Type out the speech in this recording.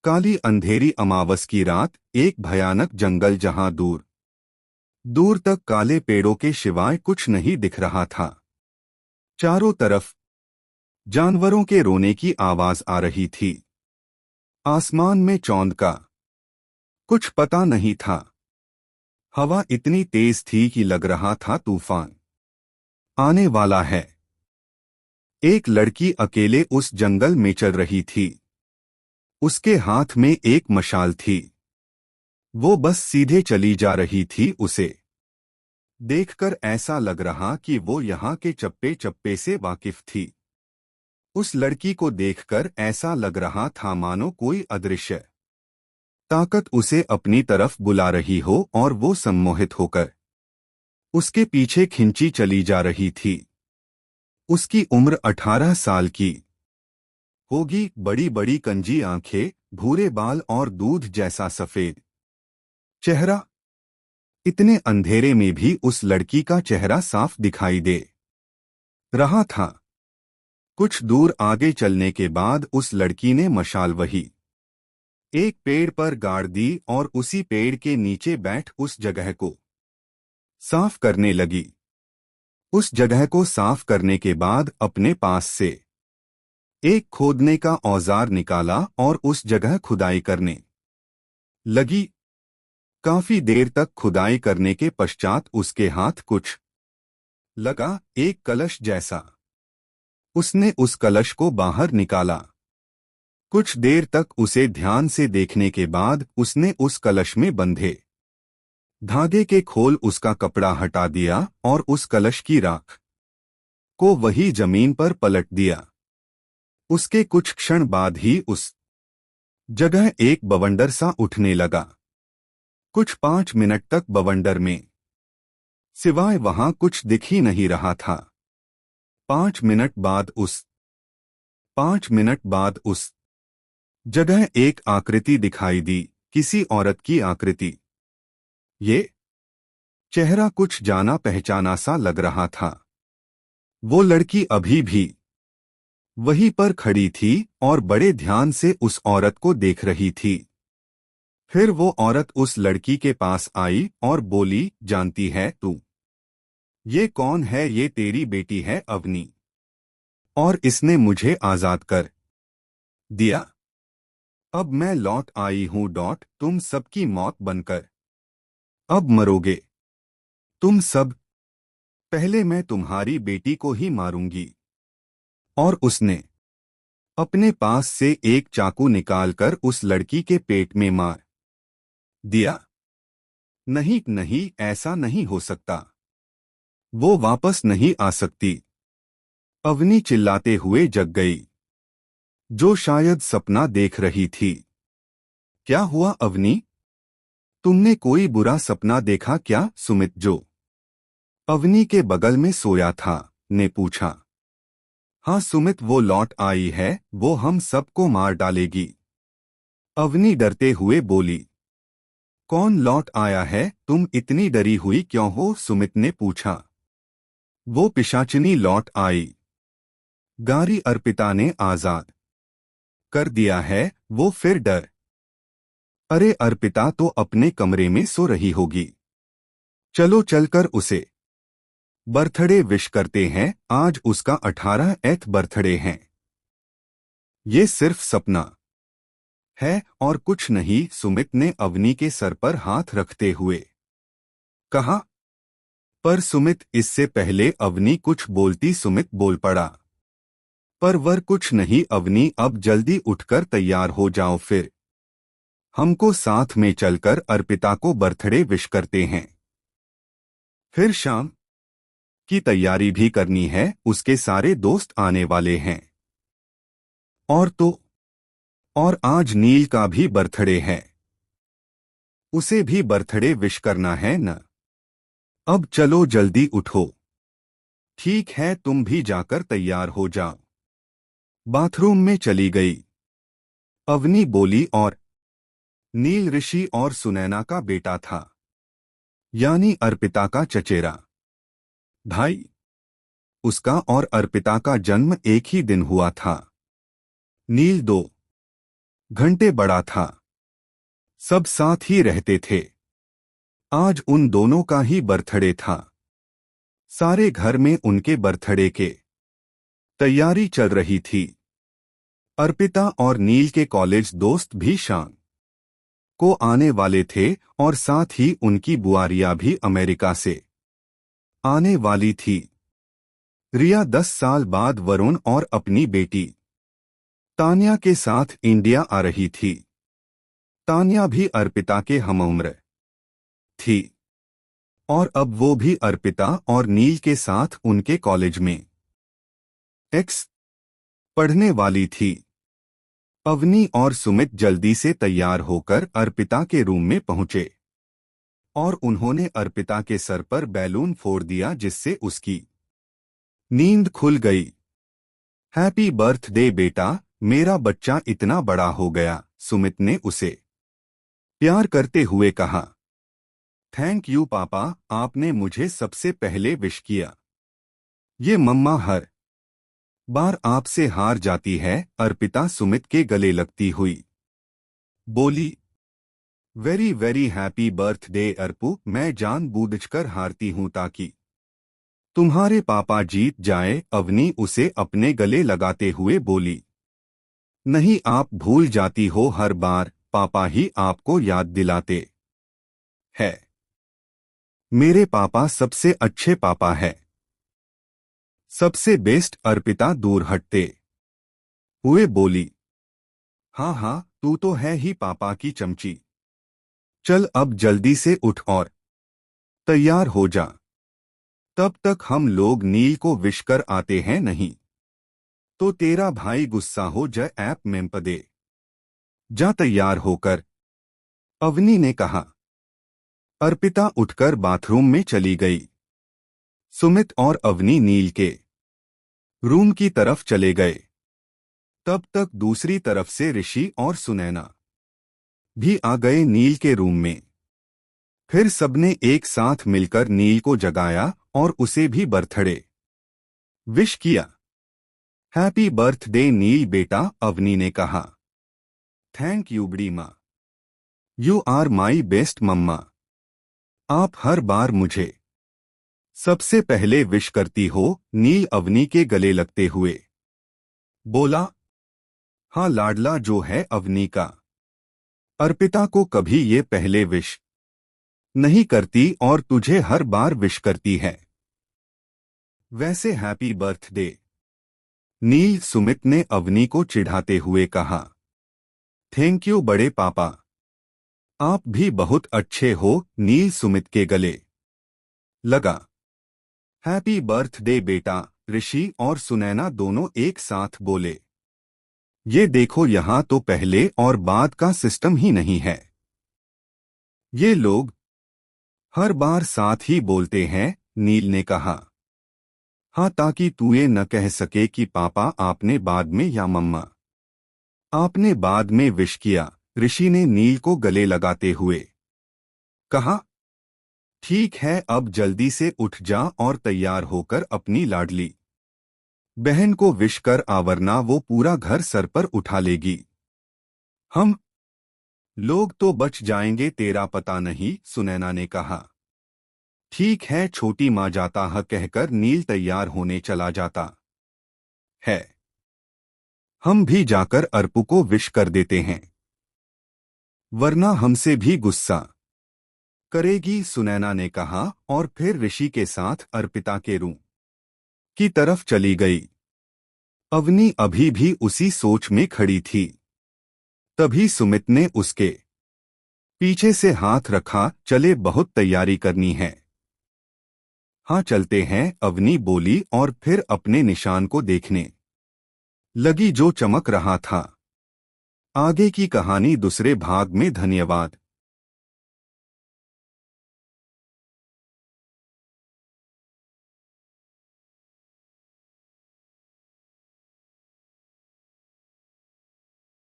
काली अंधेरी अमावस की रात, एक भयानक जंगल जहां दूर दूर तक काले पेड़ों के सिवाय कुछ नहीं दिख रहा था। चारों तरफ जानवरों के रोने की आवाज आ रही थी। आसमान में चौंद का कुछ पता नहीं था। हवा इतनी तेज थी कि लग रहा था तूफान आने वाला है। एक लड़की अकेले उस जंगल में चल रही थी। उसके हाथ में एक मशाल थी। वो बस सीधे चली जा रही थी। उसे देखकर ऐसा लग रहा कि वो यहाँ के चप्पे चप्पे से वाकिफ थी। उस लड़की को देखकर ऐसा लग रहा था मानो कोई अदृश्य ताकत उसे अपनी तरफ बुला रही हो और वो सम्मोहित होकर उसके पीछे खिंची चली जा रही थी। उसकी उम्र 18 साल की होगी। बड़ी बड़ी कंजी आंखें, भूरे बाल और दूध जैसा सफेद चेहरा। इतने अंधेरे में भी उस लड़की का चेहरा साफ दिखाई दे रहा था। कुछ दूर आगे चलने के बाद उस लड़की ने मशाल वही एक पेड़ पर गाड़ दी और उसी पेड़ के नीचे बैठ उस जगह को साफ करने लगी। उस जगह को साफ करने के बाद अपने पास से एक खोदने का औजार निकाला और उस जगह खुदाई करने लगी। काफी देर तक खुदाई करने के पश्चात उसके हाथ कुछ लगा, एक कलश जैसा। उसने उस कलश को बाहर निकाला। कुछ देर तक उसे ध्यान से देखने के बाद उसने उस कलश में बंधे धागे के खोल उसका कपड़ा हटा दिया और उस कलश की राख को वही जमीन पर पलट दिया। उसके कुछ क्षण बाद ही उस जगह एक बवंडर सा उठने लगा। कुछ 5 मिनट तक बवंडर में सिवाय वहां कुछ दिख ही नहीं रहा था। 5 मिनट बाद उस जगह एक आकृति दिखाई दी, किसी औरत की आकृति। ये चेहरा कुछ जाना पहचाना सा लग रहा था। वो लड़की अभी भी वहीं पर खड़ी थी और बड़े ध्यान से उस औरत को देख रही थी। फिर वो औरत उस लड़की के पास आई और बोली, जानती है तू ये कौन है? ये तेरी बेटी है अवनी, और इसने मुझे आजाद कर दिया। अब मैं लौट आई हूं। तुम सबकी मौत बनकर अब मरोगे तुम सब। पहले मैं तुम्हारी बेटी को ही मारूंगी। और उसने अपने पास से एक चाकू निकालकर उस लड़की के पेट में मार दिया। नहीं नहीं, ऐसा नहीं हो सकता। वो वापस नहीं आ सकती। अवनी चिल्लाते हुए जग गई, जो शायद सपना देख रही थी। क्या हुआ अवनी? तुमने कोई बुरा सपना देखा क्या? सुमित, जो अवनी के बगल में सोया था, ने पूछा। हाँ सुमित, वो लौट आई है। वो हम सबको मार डालेगी। अवनी डरते हुए बोली। कौन लौट आया है? तुम इतनी डरी हुई क्यों हो? सुमित ने पूछा। वो पिशाचिनी लौट आई। गारी अर्पिता ने आजाद कर दिया है। वो फिर डर। अरे अर्पिता तो अपने कमरे में सो रही होगी। चलो चलकर उसे बर्थडे विश करते हैं। आज उसका 18th बर्थडे है। ये सिर्फ सपना है और कुछ नहीं, सुमित ने अवनी के सर पर हाथ रखते हुए कहा। पर सुमित, इससे पहले अवनी कुछ बोलती सुमित बोल पड़ा। पर वर कुछ नहीं अवनी, अब जल्दी उठकर तैयार हो जाओ, फिर हमको साथ में चलकर अर्पिता को बर्थडे विश करते हैं। फिर शाम की तैयारी भी करनी है, उसके सारे दोस्त आने वाले हैं। और आज नील का भी बर्थडे है, उसे भी बर्थडे विश करना है न। अब चलो जल्दी उठो। ठीक है, तुम भी जाकर तैयार हो जाओ। बाथरूम में चली गई अवनी बोली। और नील ऋषि और सुनैना का बेटा था, यानी अर्पिता का चचेरा भाई। उसका और अर्पिता का जन्म एक ही दिन हुआ था। नील 2 घंटे बड़ा था। सब साथ ही रहते थे। आज उन दोनों का ही बर्थडे था। सारे घर में उनके बर्थडे के तैयारी चल रही थी। अर्पिता और नील के कॉलेज दोस्त भी शाम को आने वाले थे और साथ ही उनकी बुआरियां भी अमेरिका से आने वाली थी। रिया 10 साल बाद वरुण और अपनी बेटी तान्या के साथ इंडिया आ रही थी। तान्या भी अर्पिता के हमउम्र थी और अब वो भी अर्पिता और नील के साथ उनके कॉलेज में एक्स पढ़ने वाली थी। अवनी और सुमित जल्दी से तैयार होकर अर्पिता के रूम में पहुंचे और उन्होंने अर्पिता के सर पर बैलून फोड़ दिया जिससे उसकी नींद खुल गई। हैप्पी बर्थडे बेटा, मेरा बच्चा इतना बड़ा हो गया, सुमित ने उसे प्यार करते हुए कहा। थैंक यू पापा, आपने मुझे सबसे पहले विश किया। ये मम्मा हर बार आपसे हार जाती है, अर्पिता सुमित के गले लगती हुई बोली। वेरी वेरी हैप्पी बर्थडे अर्पू, मैं जानबूझकर हारती हूं ताकि तुम्हारे पापा जीत जाए, अवनी उसे अपने गले लगाते हुए बोली। नहीं, आप भूल जाती हो, हर बार पापा ही आपको याद दिलाते हैं। मेरे पापा सबसे अच्छे पापा है, सबसे बेस्ट। अर्पिता दूर हटते हुए बोली। हाँ हाँ, तू तो है ही पापा की चमची। चल अब जल्दी से उठ और तैयार हो जा, तब तक हम लोग नील को विश कर आते हैं, नहीं तो तेरा भाई गुस्सा हो जाए। ऐप में पदे जा तैयार होकर, अवनी ने कहा। अर्पिता उठकर बाथरूम में चली गई। सुमित और अवनी नील के रूम की तरफ चले गए। तब तक दूसरी तरफ से ऋषि और सुनैना भी आ गए नील के रूम में। फिर सबने एक साथ मिलकर नील को जगाया और उसे भी बर्थडे विश किया। हैप्पी बर्थडे नील बेटा, अवनी ने कहा। थैंक यू बड़ी माँ, यू आर माई बेस्ट मम्मा। आप हर बार मुझे सबसे पहले विश करती हो, नील अवनी के गले लगते हुए बोला। हाँ लाडला जो है अवनी का। अर्पिता को कभी ये पहले विश नहीं करती और तुझे हर बार विश करती है। वैसे हैप्पी बर्थडे नील, सुमित ने अवनी को चिढ़ाते हुए कहा। थैंक यू बड़े पापा, आप भी बहुत अच्छे हो, नील सुमित के गले लगा। हैप्पी बर्थडे बेटा, ऋषि और सुनैना दोनों एक साथ बोले। ये देखो, यहां तो पहले और बाद का सिस्टम ही नहीं है। ये लोग हर बार साथ ही बोलते हैं, नील ने कहा। हाँ, ताकि तू ये न कह सके कि पापा आपने बाद में या मम्मा आपने बाद में विश किया, ऋषि ने नील को गले लगाते हुए कहा। ठीक है, अब जल्दी से उठ जा और तैयार होकर अपनी लाडली बहन को विश कर आ, वरना वो पूरा घर सर पर उठा लेगी। हम लोग तो बच जाएंगे, तेरा पता नहीं, सुनैना ने कहा। ठीक है छोटी माँ, जाता है कहकर नील तैयार होने चला जाता है। हम भी जाकर अर्पू को विश कर देते हैं, वरना हमसे भी गुस्सा करेगी, सुनैना ने कहा और फिर ऋषि के साथ अर्पिता के रूम की तरफ चली गई। अवनी अभी भी उसी सोच में खड़ी थी। तभी सुमित ने उसके पीछे से हाथ रखा। चले, बहुत तैयारी करनी है। हाँ चलते हैं, अवनी बोली और फिर अपने निशान को देखने लगी जो चमक रहा था। आगे की कहानी दूसरे भाग में। धन्यवाद।